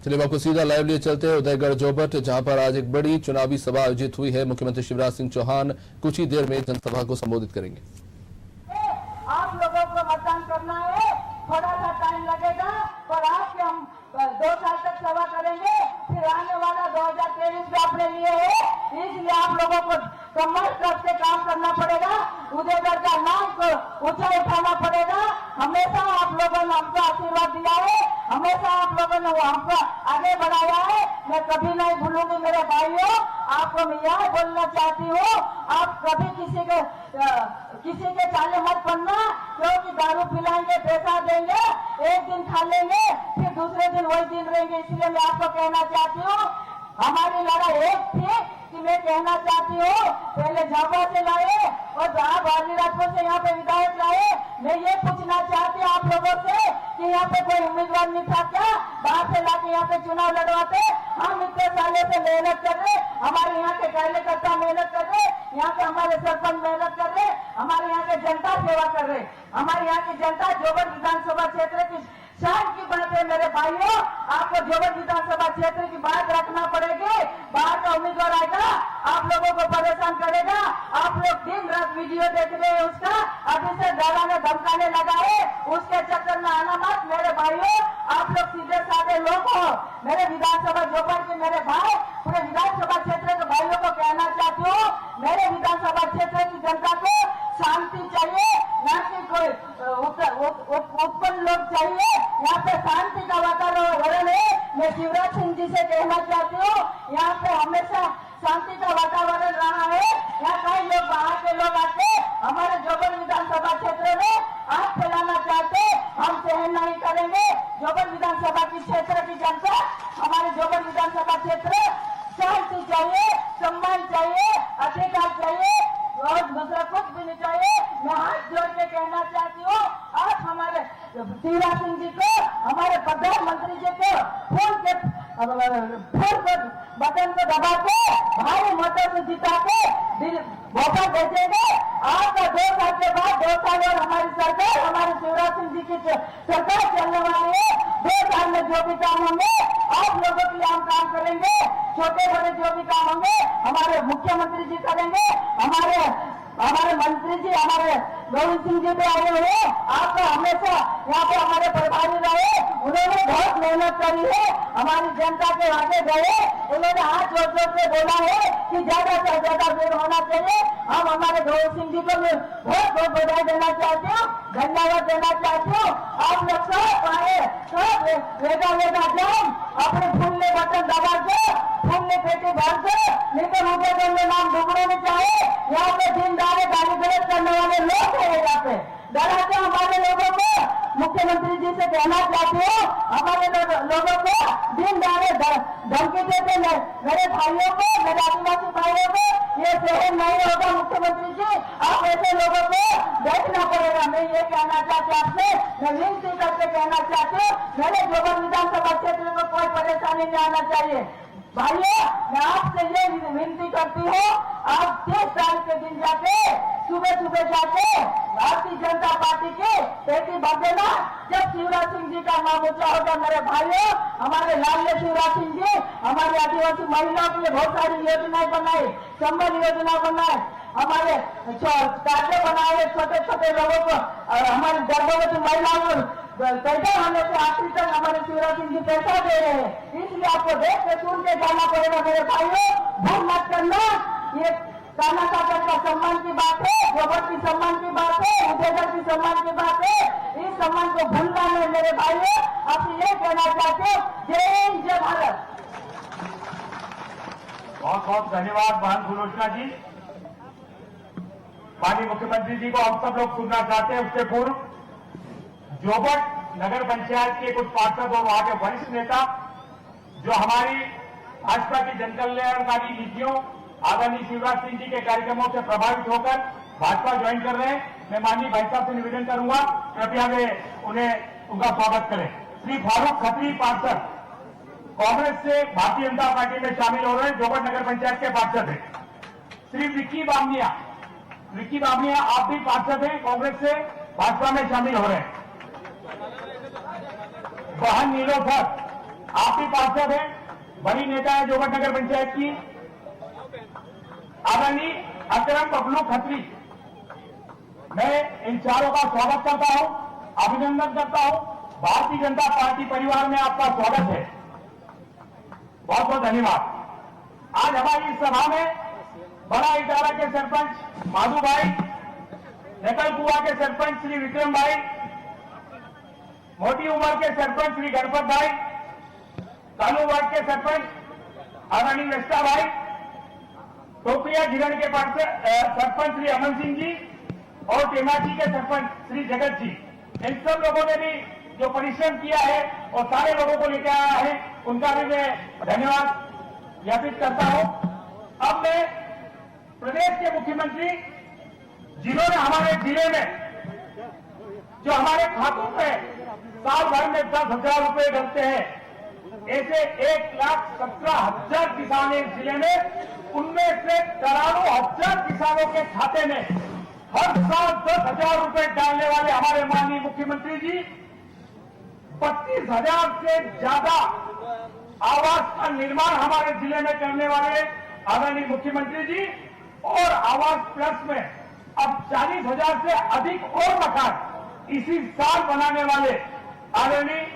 चलिए आपको सीधा लाइव लिए चलते हैं उदयगढ़ जोबट, जहां पर आज एक बड़ी चुनावी सभा आयोजित हुई है। मुख्यमंत्री शिवराज सिंह चौहान कुछ ही देर में जनसभा को संबोधित करेंगे। आप लोगों को मतदान करना है, थोड़ा सा टाइम लगेगा, पर आपके हम 2 साल तक सेवा करेंगे। फिर आने वाला 2023 भी अपने लिए है, इसलिए आप लोगों को कमर करके काम करना पड़ेगा। उदयगढ़ का नाम को ऊंचा उठाना पड़ेगा। हमेशा आप लोगों ने हमको आशीर्वाद दिया है, हमेशा आप लोगों ने हमको आगे बढ़ाया है। मैं कभी नहीं भूलूंगी मेरे भाइयों। आपको मैं यह बोलना चाहती हूँ, आप कभी किसी के चाले मत पड़ना, क्योंकि दारू पिलाएंगे, पैसा देंगे, एक दिन खा लेंगे, फिर दूसरे दिन वही दिन रहेंगे। इसलिए मैं आपको कहना चाहती हूँ, हमारी लड़ाई एक थी कि मैं कहना चाहती हूँ, पहले झाबुआ से लाए और आप आदिराजपुर से यहाँ पे विधायक लाए। मैं ये पूछना चाहती हूँ आप लोगों से कि यहाँ पे कोई उम्मीदवार नहीं था क्या? बाहर से लाके यहाँ पे चुनाव लड़वाते। हम इतने सालों से मेहनत कर रहे, हमारे यहाँ के कार्यकर्ता मेहनत कर रहे, यहाँ के हमारे सरपंच मेहनत कर रहे, हमारे यहाँ के जनता सेवा कर रहे। हमारे यहाँ की जनता जोबट विधानसभा क्षेत्र की शान की बात है मेरे भाइयों। आपको जोबट विधानसभा क्षेत्र की बात रखना पड़ेगी। बाहर का उम्मीदवार आएगा, आप लोगों को परेशान करेगा। आप लोग दिन रात वीडियो देख रहे हैं उसका, अभी से डराने धमकाने लगा है, उसके चक्कर में आना मत मेरे भाइयों। आप लोग सीधे साधे लोग हो, मेरे विधानसभा जोबट के मेरे भाई, पूरे विधानसभा क्षेत्र के भाइयों को कहना चाहती हूँ, मेरे विधानसभा क्षेत्र की जनता को शांति चाहिए, न कि कोई उत्पन्न लोग चाहिए। यहाँ पे शांति का वातावरण है। मैं शिवराज सिंह जी से कहना चाहती हूँ, यहाँ पे हमेशा शांति का वातावरण रहा है। यहाँ कई लोग बाहर के लोग आके हमारे जोबट विधानसभा क्षेत्र में आग फैलाना चाहते, हम सहन नहीं करेंगे। जोबट विधानसभा की क्षेत्र की जनता, हमारे जोबट विधानसभा क्षेत्र शांति चाहिए, सम्मान चाहिए, अधिकार चाहिए और दूसरा कुछ भी नहीं चाहिए। मैं हाथ जोड़ के कहना चाहती हूँ, आप हमारे शिवराज सिंह जी को, हमारे प्रधानमंत्री जी को फोन बटन को दबा के भारी मतों से जिता के मौका भेजेंगे। आपका 2 साल के बाद 2 साल और हमारी सरकार, हमारे शिवराज सिंह जी की सरकार चलने वाली है। 2 साल में जो भी काम होंगे आप लोगों के लिए हम काम करेंगे। छोटे बड़े जो भी काम होंगे हमारे मुख्यमंत्री जी करेंगे, हमारे मंत्री जी, हमारे गोविंद सिंह जी भी आए हुए। आपका हमेशा यहाँ पे हमारे प्रभारी रहे, उन्होंने बहुत मेहनत करी है, हमारी जनता के आगे गए, उन्होंने हाथ जोड़ जोड़ के बोला है कि ज्यादा से ज्यादा भीड़ होना चाहिए। हम हमारे गोविंद सिंह जी को बहुत बहुत बधाई देना चाहते हो, धन्यवाद देना चाहते हो। आप लोग सब आए, सब वेगा जाम अपने फूल ने बटन दबा के फूल ने पेटी भर दे, लेकिन मुझे में नाम डूबने नहीं चाहिए। यहाँ पे दिन दारे गाली गलत करने वाले लोग हैं, यहाँ पे डराते हमारे लोगों को। मुख्यमंत्री जी से कहना चाहते हो, हमारे लोगों को दिन दारे धमकी देते मेरे भाइयों को, मेरे आदिवासी भाइयों को, ये सहन नहीं होगा। मुख्यमंत्री जी, आप ऐसे लोगों को देखना पड़ेगा। मैं ये कहना चाहती आपसे, मैं विनती करके कहना चाहती हूँ, मेरे जोबट विधानसभा क्षेत्र में कोई परेशानी नहीं आना चाहिए। भाइयों, मैं आपसे ये विनती करती हूँ, आप 30 तारीख के दिन जाके सुबह जाके भारतीय जनता पार्टी की पेटी भर देना। जब शिवराज सिंह जी का नाम ऊंचा होगा मेरे भाइयों, हमारे लाडले शिवराज सिंह जी हमारे आदिवासी महिलाओं के लिए बहुत सारी योजनाएं बनाई, संबल योजना बनाए, हमारे कार्य बनाए, छोटे छोटे लोगों को, हमारी गर्भवती महिलाओं को पैदा होने से आखिरी तक हमारे शिवराज सिंह जी पैसा दे रहे हैं। इसलिए आपको देख के सुन के जाना पड़ेगा मेरे भाइयों, भूल मत करना। ये काना काका का सम्मान की बात है, जोबट की सम्मान की बात है, उदयगढ़ की सम्मान की बात है। इस सम्मान को भूलना नहीं मेरे भाइयों। आपसे ये कहना चाहते हो, जय हिंद, जय भारत। बहुत बहुत धन्यवाद बहन सुलोचना जी। माननीय मुख्यमंत्री जी को हम सब लोग सुनना चाहते हैं। उसके पूर्व जोबट नगर पंचायत के कुछ पार्षद और वहां के वरिष्ठ नेता जो हमारी भाजपा की जनकल्याणकारी नीतियों, आदरणीय शिवराज सिंह जी के कार्यक्रमों से प्रभावित होकर भाजपा ज्वाइन कर रहे हैं, मैं माननीय भाई साहब से निवेदन करूंगा, कृपया वे उनका स्वागत करें। श्री फारूक खत्री पार्षद कांग्रेस से भारतीय जनता पार्टी में शामिल हो रहे हैं, जोबट नगर पंचायत के पार्षद हैं। श्री विक्की बामनिया आप भी पार्षद हैं, कांग्रेस से भाजपा में शामिल हो रहे हैं। बहन नीलोफर आप भी पार्षद हैं, बड़ी नेता है जोबट नगर पंचायत की, आदरणीय अकरम बबलू खत्री। मैं इन चारों का स्वागत करता हूं, अभिनंदन करता हूं। भारतीय जनता पार्टी परिवार में आपका स्वागत है, बहुत बहुत धन्यवाद। आज हमारी इस सभा में बड़ा इटारा के सरपंच माधु भाई, नेकल कुआ के सरपंच श्री विक्रम भाई, मोटी उमर के सरपंच श्री गणपत भाई, कानू वार्ड के सरपंच आदरणीय निष्ठा भाई, टोपिया जिरण के सरपंच श्री अमन सिंह जी और टेमाजी के सरपंच श्री जगत जी, इन सब लोगों ने भी जो परिश्रम किया है और सारे लोगों को लेकर आया है, उनका भी मैं धन्यवाद ज्ञापित करता हूं। अब मैं प्रदेश के मुख्यमंत्री जिन्होंने हमारे जिले में जो हमारे खातों में साल भर में 10,000 रुपए डलते हैं, ऐसे 1,17,000 किसान इस जिले में, उनमें से करोड़ों हजार किसानों के खाते में हर साल 10,000 रुपए डालने वाले हमारे माननीय मुख्यमंत्री जी 32,000 से ज्यादा आवास का निर्माण हमारे जिले में करने वाले आदरणीय मुख्यमंत्री जी, और आवास प्लस में अब 40,000 से अधिक और मकान इसी साल बनाने वाले आदरणीय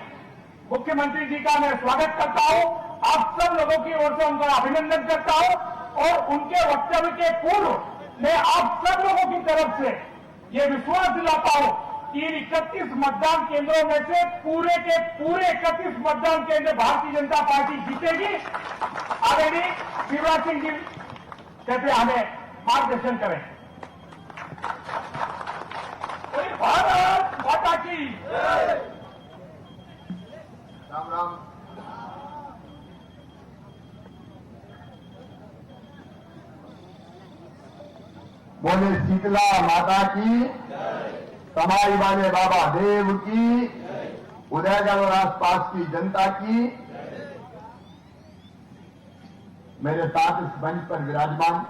मुख्यमंत्री जी का मैं स्वागत करता हूं। आप सब लोगों की ओर से उनका अभिनंदन करता हूं और उनके वक्तव्य के पूर्व मैं आप सब लोगों की तरफ से ये विश्वास दिलाता हूं कि 31 मतदान केंद्रों में से पूरे के पूरे 31 मतदान केंद्र भारतीय जनता पार्टी जीतेगी। आदरणीय शिवराज सिंह जी कृपया हमें मार्गदर्शन करें। भारत माता की राम राम। बोले शीतला माता की, समाई वाले बाबा देव की, उदयगढ़ और आसपास की जनता की। मेरे साथ इस मंच पर विराजमान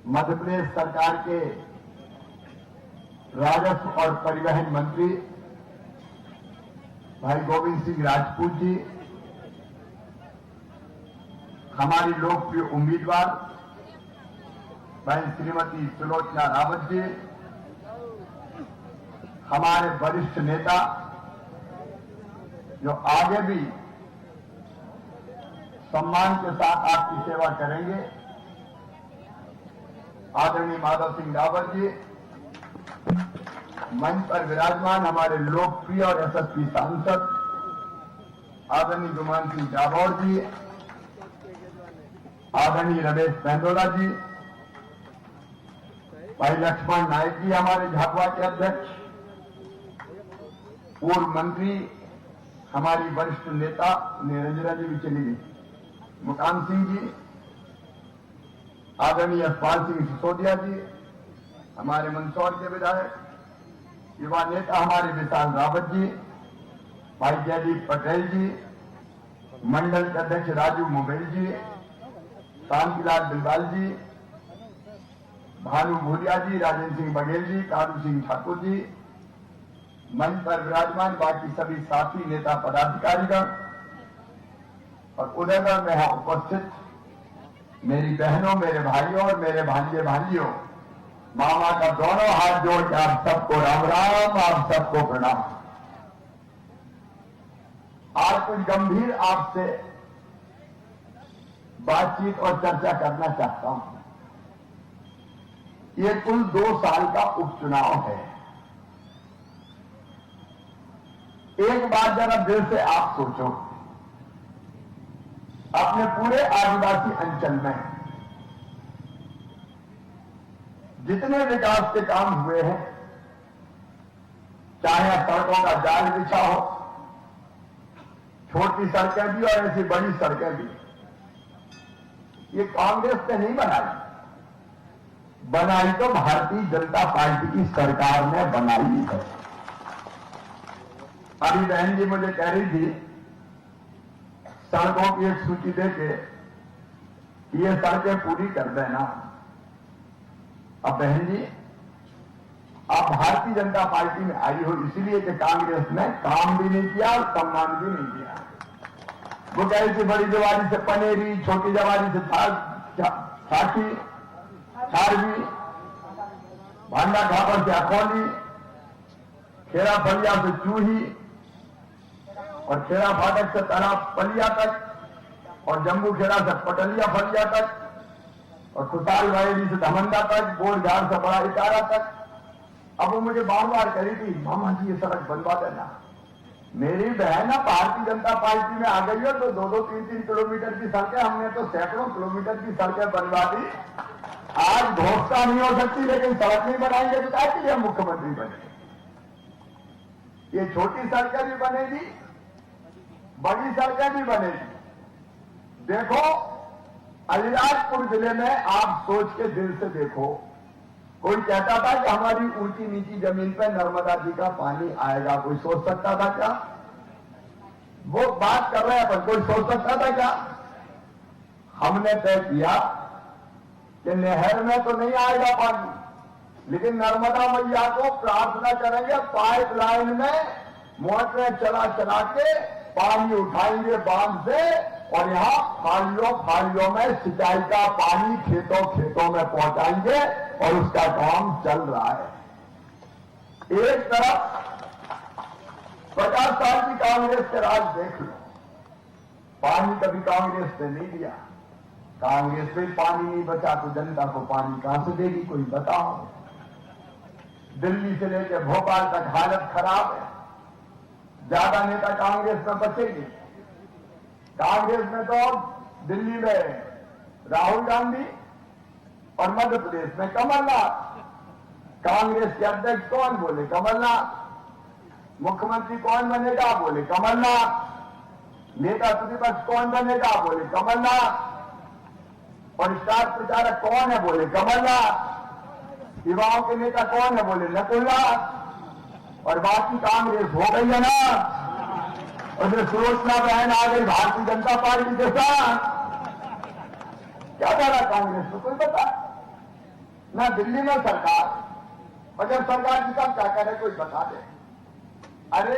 मध्य प्रदेश सरकार के राजस्व और परिवहन मंत्री भाई गोविंद सिंह राजपूत जी, हमारी लोकप्रिय उम्मीदवार बहन श्रीमती सुलोचना रावत जी, हमारे वरिष्ठ नेता जो आगे भी सम्मान के साथ आपकी सेवा करेंगे, आदरणीय माधव सिंह रावत जी, मंच पर विराजमान हमारे लोकप्रिय और यशस्वी सांसद आदरणीय गुमान सिंह जाबौर जी, आदरणीय रमेश पेंदोला जी, भाई लक्ष्मण नायक जी हमारे झाबुआ के अध्यक्ष, पूर्व मंत्री हमारी वरिष्ठ नेता निरंजना जी भी चली गई, मुकाम सिंह जी, आदरणीय यशपाल सिंह सिसोदिया जी, हमारे मंदसौर के विधायक, युवा नेता हमारे विशाल रावत जी, भाई जयदीप पटेल जी, मंडल के अध्यक्ष राजू मुगल जी, शांतिलाल बिलवाल जी, भानु भूरिया जी, राजेंद्र सिंह बघेल जी, कारू सिंह ठाकुर जी, मंच पर विराजमान बाकी सभी साथी नेता पदाधिकारीगण और उदयगढ़ में उपस्थित मेरी बहनों, मेरे भाइयों और मेरे भांजे भांजियों, मामा का दोनों हाथ जोड़ के आप सबको राम राम, आप सबको प्रणाम। आज कुछ गंभीर आपसे बातचीत और चर्चा करना चाहता हूं। ये कुल 2 साल का उपचुनाव है। एक बात जरा दिल से आप सोचो, अपने पूरे आदिवासी अंचल में जितने विकास के काम हुए हैं, चाहे सड़कों का जाल बिछा हो, छोटी सड़कें भी और ऐसी बड़ी सड़कें भी, ये कांग्रेस ने नहीं बनाई तो भारतीय जनता पार्टी की सरकार ने बनाई है। अभी बहन जी मुझे कह रही थी सड़कों की एक सूची देके ये सड़कें पूरी कर देना। अब बहन जी आप भारतीय जनता पार्टी में आई हो इसलिए कि कांग्रेस ने काम भी नहीं किया और सम्मान भी नहीं किया। वो कहे थी बड़ी जवारी से पनेरी, छोटी जवारी से छाठी, छारवी, भांडा खापर से अखौली, खेरा फलिया से चूही और खेरा फाटक से तालाब पलिया तक और जम्मू खेरा से पटलिया फलिया तक और खुशाल वायरी से धमंदा तक, गोरझाड़ से बड़ा इटारा तक। अब वो मुझे बार बार कही थी मामा जी ये सड़क बनवा देना। मेरी बहन भारतीय जनता पार्टी में आ गई हो तो 2-2, 3-3 किलोमीटर की सड़कें, हमने तो सैकड़ों किलोमीटर की सड़कें बनवा दी। आज घोषणा नहीं हो सकती लेकिन सड़क नहीं बनाएंगे तो क्या लिए मुख्यमंत्री बने। ये छोटी सड़कें भी बनेगी, बड़ी सड़कें भी बनेगी। देखो अलीराजपुर जिले में आप सोच के दिल से देखो, कोई कहता था कि हमारी ऊंची नीची जमीन पर नर्मदा जी का पानी आएगा, कोई सोच सकता था क्या? वो बात कर रहे हैं पर कोई सोच सकता था क्या? हमने तय किया कि नहर में तो नहीं आएगा पानी, लेकिन नर्मदा मैया को प्रार्थना करेंगे, पाइपलाइन में मोटरें चला चला के पानी उठाएंगे बांध से और यहाँ फालियों में सिंचाई का पानी खेतों खेतों में पहुंचाएंगे और उसका काम चल रहा है। एक तरफ 50 साल की कांग्रेस के राज देख लो, पानी कभी कांग्रेस ने नहीं दिया। कांग्रेस में पानी नहीं बचा तो जनता को पानी कहां से देगी कोई बताओ। दिल्ली से लेकर भोपाल तक हालत खराब है। ज्यादा नेता कांग्रेस में बचेंगे। कांग्रेस में तो दिल्ली में राहुल गांधी और मध्य प्रदेश में कमलनाथ। कांग्रेस के अध्यक्ष कौन? बोले कमलनाथ। मुख्यमंत्री कौन बनेगा? बोले कमलनाथ। नेता प्रतिपक्ष कौन बनेगा? बोले कमलनाथ। और स्टार प्रचारक कौन है? बोले कमलनाथ। युवाओं के नेता कौन है? बोले नकुलनाथ। और बाकी कांग्रेस हो गई है ना, और जो सुलोचना बहन आ गई भारतीय जनता पार्टी के साथ। क्या करा कांग्रेस को कोई बता ना। दिल्ली में सरकार, और जब सरकार की सब क्या करे कोई बता दे। अरे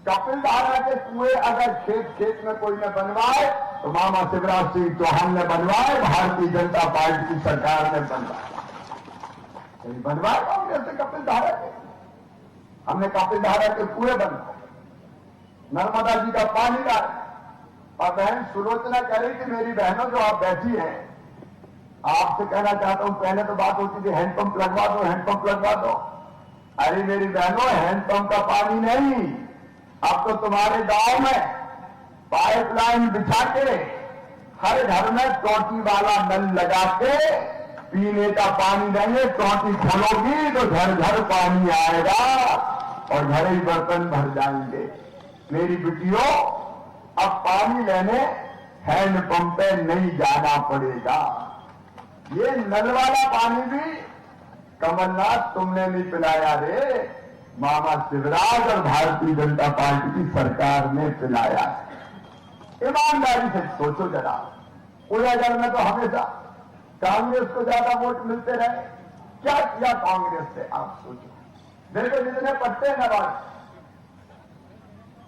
कपिल धारा के कुएं अगर खेत खेत में कोई न बनवाए तो मामा शिवराज सिंह चौहान ने बनवाए, भारतीय जनता पार्टी की सरकार ने बनवाए। बनवाए कांग्रेस से कपिल धारा के। हमने कपिल धारा के कुएं बनवाए, नर्मदा जी का पानी डाले। और बहन सुलोचना कह रही थी, मेरी बहनों जो आप बैठी हैं, आपसे कहना चाहता हूं, पहले तो बात होती थी हैंडपंप लगवा दो, हैंडपंप लगवा दो। अरे मेरी बहनों, हैंडपंप का पानी नहीं, अब तो तुम्हारे गांव में पाइपलाइन बिछा के हर घर में टोटी वाला नल लगा के पीने का पानी देंगे। टोटी खोलोगी तो घर घर पानी आएगा और घर ही बर्तन भर जाएंगे। मेरी बेटियों, अब पानी लेने हैंडपंप पे नहीं जाना पड़ेगा। ये नल वाला पानी भी कमलनाथ तुमने नहीं पिलाया रे, मामा शिवराज और भारतीय जनता पार्टी की सरकार ने पिलाया है। ईमानदारी से सोचो जरा। उदयगढ़ में तो हमेशा कांग्रेस को ज्यादा वोट मिलते रहे। क्या किया कांग्रेस से आप सोचो। देखो जितने पट्टे न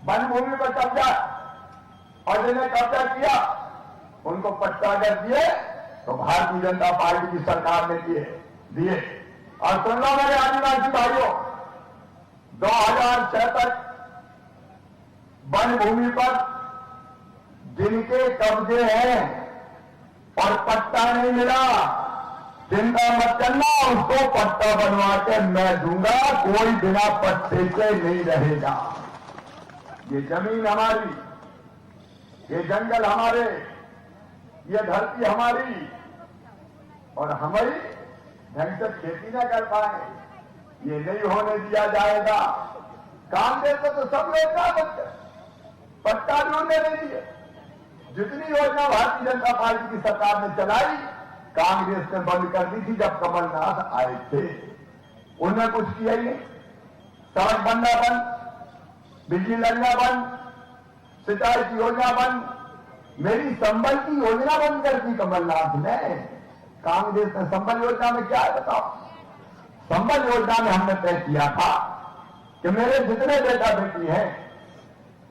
वन भूमि पर कब्जा, और जिन्हें कब्जा किया उनको पट्टा अगर दिए तो भारतीय जनता पार्टी की सरकार ने दिए। और सुन लो मेरे आदिवासी भाइयों, 2006 तक वन भूमि पर जिनके कब्जे हैं और पट्टा नहीं मिला, चिंता मत करना, उसको पट्टा बनवा के मैं दूंगा। कोई बिना पट्टे के नहीं रहेगा। ये जमीन हमारी, ये जंगल हमारे, ये धरती हमारी, और हमारी ढंग से खेती न कर पाए, ये नहीं होने दिया जाएगा। कांग्रेस को तो सब योजना बच्चे पट्टा भी उन्हें नहीं दिए। जितनी योजना भारतीय जनता पार्टी की सरकार ने चलाई, कांग्रेस ने बंद कर दी थी जब कमलनाथ आए थे। उन्हें कुछ किया ही नहीं। सड़क बनना बंद, बिजली लगना बंद, सिंचाई की योजना बंद, मेरी संबल की योजना बंद कर दी कमलनाथ ने। कांग्रेस ने संबल योजना में क्या है बताओ। संबल योजना में हमने तय किया था कि मेरे जितने बेटा बेटी हैं,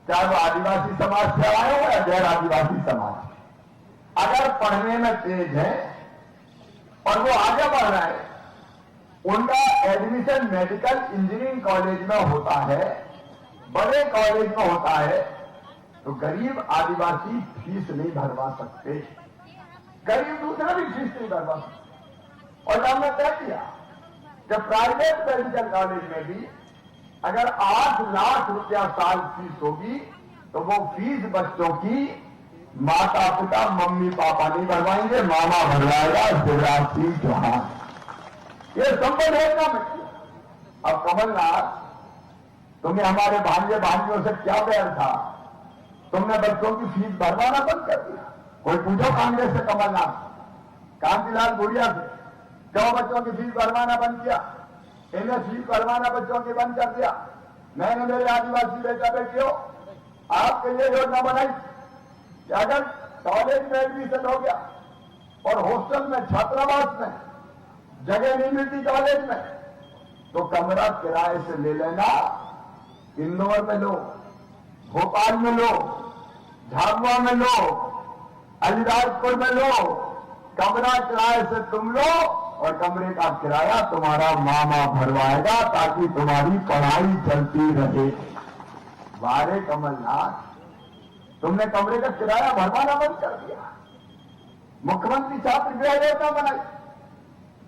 चाहे वो आदिवासी समाज से आए हो या गैर आदिवासी समाज, अगर पढ़ने में तेज है और वो आगे बढ़ रहा है, उनका एडमिशन मेडिकल इंजीनियरिंग कॉलेज में होता है, बड़े कॉलेज में होता है, तो गरीब आदिवासी फीस नहीं भरवा सकते, गरीब दूसरा भी फीस नहीं भरवा सकते। और हमने तय किया कि प्राइवेट मेडिकल कॉलेज में भी अगर 8 लाख रुपया साल फीस होगी तो वो फीस बच्चों की माता पिता मम्मी पापा नहीं भरवाएंगे, मामा भरवाएगा शिवराज सिंह चौहान। ये संबल योजना में। अब कमलनाथ, तुम्हें हमारे भांजे भांजियों से क्या बैर था? तुमने बच्चों की फीस भरवाना बंद कर दिया। कोई पूछो कांग्रेस से, कमलनाथ, कांतिलाल भूरिया से, क्यों बच्चों की फीस भरवाना बंद किया? इन्हें फीस भरवाना बच्चों की बंद कर दिया। मैंने मेरे आदिवासी बेटा बेटियों आपके लिए योजना बनाई कि अगर कॉलेज में एडमिशन हो गया और हॉस्टल में छात्रावास में जगह नहीं मिलती कॉलेज में, तो कमरा किराए से ले लेना। इंदौर में लो, भोपाल में लो, झाबुआ में लो, अलीराजपुर में लो, कमरा किराए से तुम लो और कमरे का किराया तुम्हारा मामा भरवाएगा ताकि तुम्हारी पढ़ाई चलती रहे। वारे कमलनाथ, तुमने कमरे का किराया भरवाना बंद कर दिया। मुख्यमंत्री छात्र गृह योजना बनाई।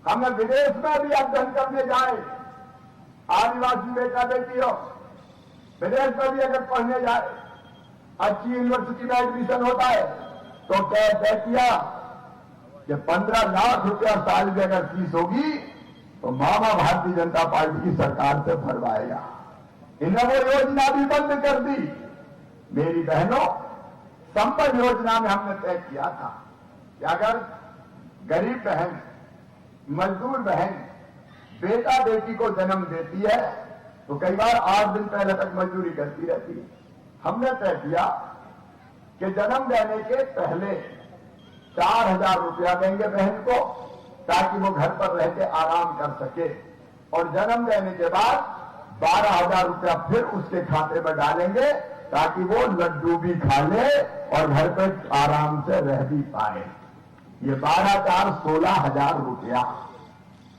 हमने विदेश में भी अध्ययन करने जाए, आदिवासी बेटा बेटी हो, विदेश में भी अगर पढ़ने जाए, अच्छी यूनिवर्सिटी में एडमिशन होता है, तो क्या तय किया कि 15 लाख रुपया साल की अगर फीस होगी तो मामा भारतीय जनता पार्टी की सरकार से भरवाएगा। इन्हें वो योजना भी बंद कर दी। मेरी बहनों, संबल योजना में हमने तय किया था कि अगर गरीब बहन, मजदूर बहन बेटा बेटी को जन्म देती है तो कई बार 8 दिन पहले तक मजदूरी करती रहती है। हमने तय किया कि जन्म देने के पहले 4000 रुपया देंगे बहन को ताकि वो घर पर रह के आराम कर सके, और जन्म देने के बाद 12000 रुपया फिर उसके खाते में डालेंगे ताकि वो लड्डू भी खा ले और घर पर आराम से रह भी पाए। ये 16,000 रुपया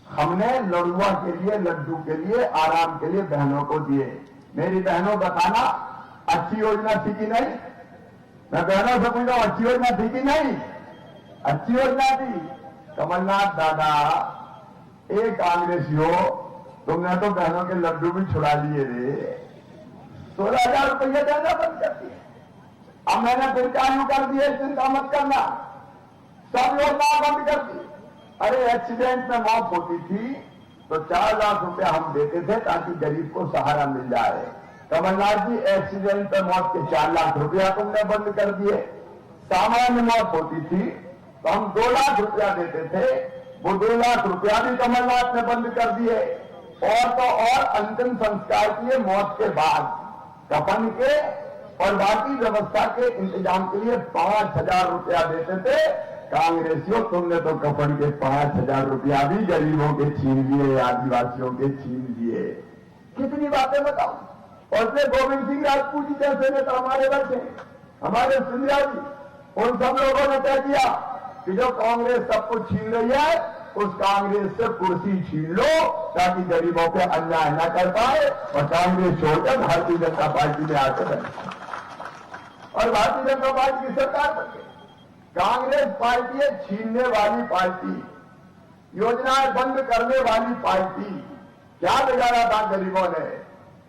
हमने लड़ुआ के लिए, लड्डू के लिए, आराम के लिए बहनों को दिए। मेरी बहनों, बताना अच्छी योजना थी कि नहीं? मैं बहनों से पूछता हूं, अच्छी योजना थी कि नहीं? अच्छी योजना थी। कमलनाथ दादा, एक कांग्रेसी हो, तुमने तो बहनों के लड्डू भी छुड़ा लिए रे। 16,000 रुपया देना बंद कर दिए। अब मैंने फिर चालू कर दिए, चिंता मत करना, सब योजना बंद कर दी। अरे एक्सीडेंट में मौत होती थी तो 4 लाख रुपया हम देते थे ताकि गरीब को सहारा मिल जाए। कमलनाथ जी, एक्सीडेंट में मौत के 4 लाख रुपया तुमने बंद कर दिए। सामान्य मौत होती थी तो हम 2 लाख रुपया देते थे, वो 2 लाख रुपया भी कमलनाथ ने बंद कर दिए। और तो और अंतिम संस्कार किए मौत के बाद, कफन के और बाकी व्यवस्था के इंतजाम के लिए 5000 रुपया देते थे। कांग्रेसियों, तुमने तो कफन के 5000 रुपया भी गरीबों के छीन लिए, आदिवासियों के छीन लिए। कितनी बातें बताओ। और फिर गोविंद सिंह राजपूत जी जैसे नेता हमारे बच्चे, हमारे सिंधिया जी, उन सब लोगों ने तय किया कि जो कांग्रेस सब कुछ छीन रही है, उस कांग्रेस से कुर्सी छीन लो ताकि गरीबों पे अन्याय न कर पाए और कांग्रेस छोड़कर भारतीय जनता पार्टी में आकर रहे और भारतीय जनता पार्टी की सरकार बन गई। कांग्रेस पार्टी है छीनने वाली पार्टी, योजनाएं बंद करने वाली पार्टी। क्या बिगाड़ा था गरीबों ने?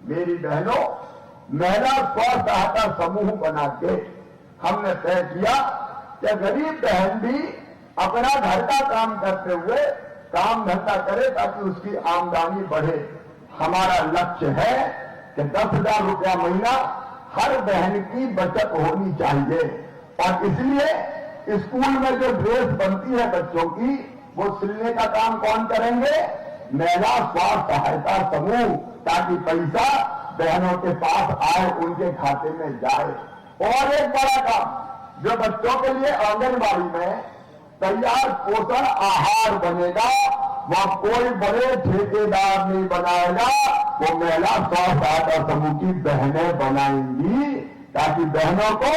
मेरी बहनों, महिला स्व सहायता समूह बना के हमने तय किया कि गरीब बहन भी अपना घर का काम करते हुए काम धंधा करे ताकि उसकी आमदनी बढ़े। हमारा लक्ष्य है कि 10,000 रुपया महीना हर बहन की बचत होनी चाहिए। और इसलिए स्कूल में जो ड्रेस बनती है बच्चों की, वो सिलने का काम कौन करेंगे? महिला स्व सहायता समूह, ताकि पैसा बहनों के पास आए, उनके खाते में जाए। और एक बड़ा काम, जो बच्चों के लिए आंगनबाड़ी में तैयार पोषण आहार बनेगा, वह कोई बड़े ठेकेदार नहीं बनाएगा, वो महिला स्व सहायता समूह की बहनें बनाएंगी, ताकि बहनों को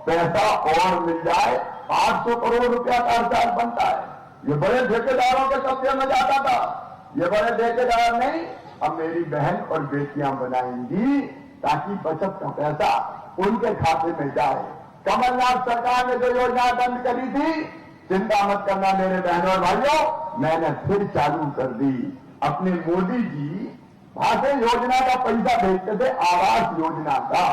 पैसा और मिल जाए। 800 करोड़ रुपया का खर्चा बनता है, ये बड़े ठेकेदारों के कब्जे में जाता था, ये बड़े ठेकेदार नहीं, अब मेरी बहन और बेटियां बनाएंगी, ताकि बचत का पैसा उनके खाते में जाए। कमलनाथ सरकार ने जो योजना बंद करी थी, चिंता मत करना मेरे बहनों और भाइयों, मैंने फिर चालू कर दी। अपने मोदी जी भाषण योजना का पैसा भेजते थे, आवास योजना का,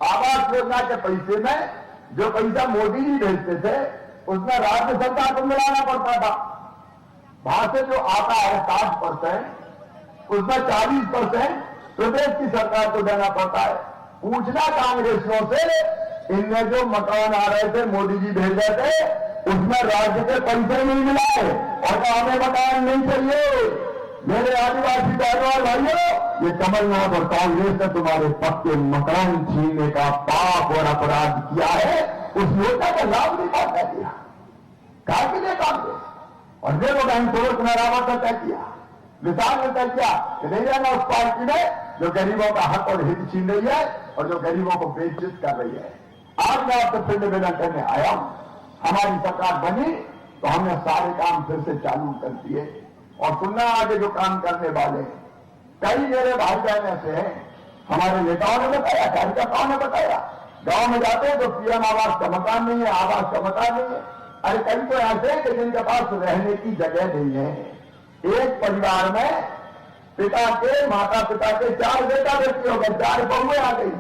आवास योजना के पैसे में जो पैसा मोदी जी भेजते थे, उसमें राज्य सरकार को मिलाना पड़ता था। भाषण जो आता है 60%, उसमें 40% प्रदेश की सरकार को देना पड़ता है। पूछना कांग्रेसियों से, इनमें जो मकान आ रहे थे मोदी जी भेज रहे थे, उसमें राज्य के पैसे नहीं मिलाए, और हमें मकान नहीं चाहिए। मेरे आदिवासी बहनों और भाइयों, ये कमलनाथ और कांग्रेस ने तुम्हारे पक्के मकान छीनने का पाप और अपराध किया है, उस योजना का लाभ नहीं पाता दिया। कहा के लिए कांग्रेस और देखो बैंक थोड़ा रावत ने तय किया, विशाल ने तय किया कि नहीं रहना उस पार्टी में जो गरीबों का हक और हित छीन रही है और जो गरीबों को बेइज्जत कर रही है। आज मैं आपसे फिर निवेदन करने आया हूं, हमारी सरकार बनी तो हमने सारे काम फिर से चालू कर दिए, और सुनना आगे जो काम करने वाले कई मेरे भाई बहन ऐसे हैं, हमारे नेताओं ने बताया, कार्यकर्ताओं ने बताया, गांव में जाते हैं तो पीएम आवास का मकान नहीं है, आवास का मकान नहीं है। अरे कई तो ऐसे हैं कि जिनके पास रहने की जगह नहीं है। एक परिवार में पिता के, माता पिता के 4 बेटा बेटी हो गए, 4 बहुएं आ गई,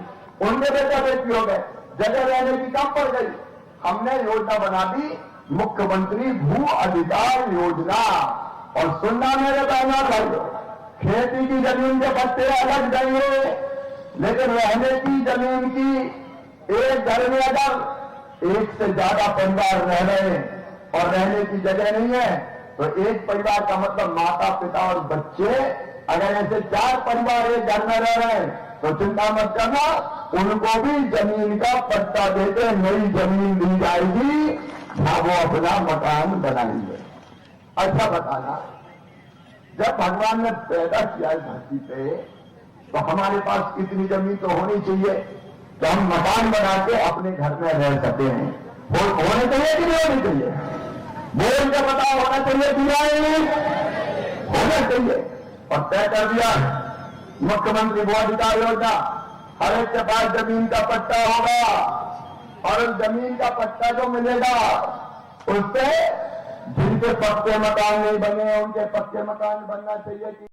उनके बेटा बेटी हो गए, जगह रहने की कम पड़ गई। हमने योजना बना दी मुख्यमंत्री भू अधिकार योजना। और सुनना मेरे बहनों भाइयों, खेती की जमीन के पट्टे अलग देंगे, लेकिन रहने की जमीन की एक घर में अगर एक से ज्यादा परिवार रह रहे हैं और रहने की जगह नहीं है, तो एक परिवार का मतलब माता पिता और बच्चे, अगर ऐसे 4 परिवार एक घर में रह रहे हैं तो चिंता मत करना, उनको भी जमीन का पट्टा देके नई जमीन दी जाएगी, जहां वो अपना मकान बनाएंगे। अच्छा बताना, जब भगवान ने पैदा किया इस धरती पे, तो हमारे पास इतनी जमीन तो होनी चाहिए कि हम मकान बना के अपने घर में रह सकते हैं। होने चाहिए कि नहीं होनी चाहिए? बोल के बताओ, होना चाहिए कि नहीं? होना चाहिए। और तय कर दिया मुख्यमंत्री भू अधिकार योजना, हर एक के पास जमीन का पट्टा होगा, और उस जमीन का पट्टा जो मिलेगा उससे जिनके पक्के मकान नहीं बने उनके पक्के मकान बनना चाहिए कि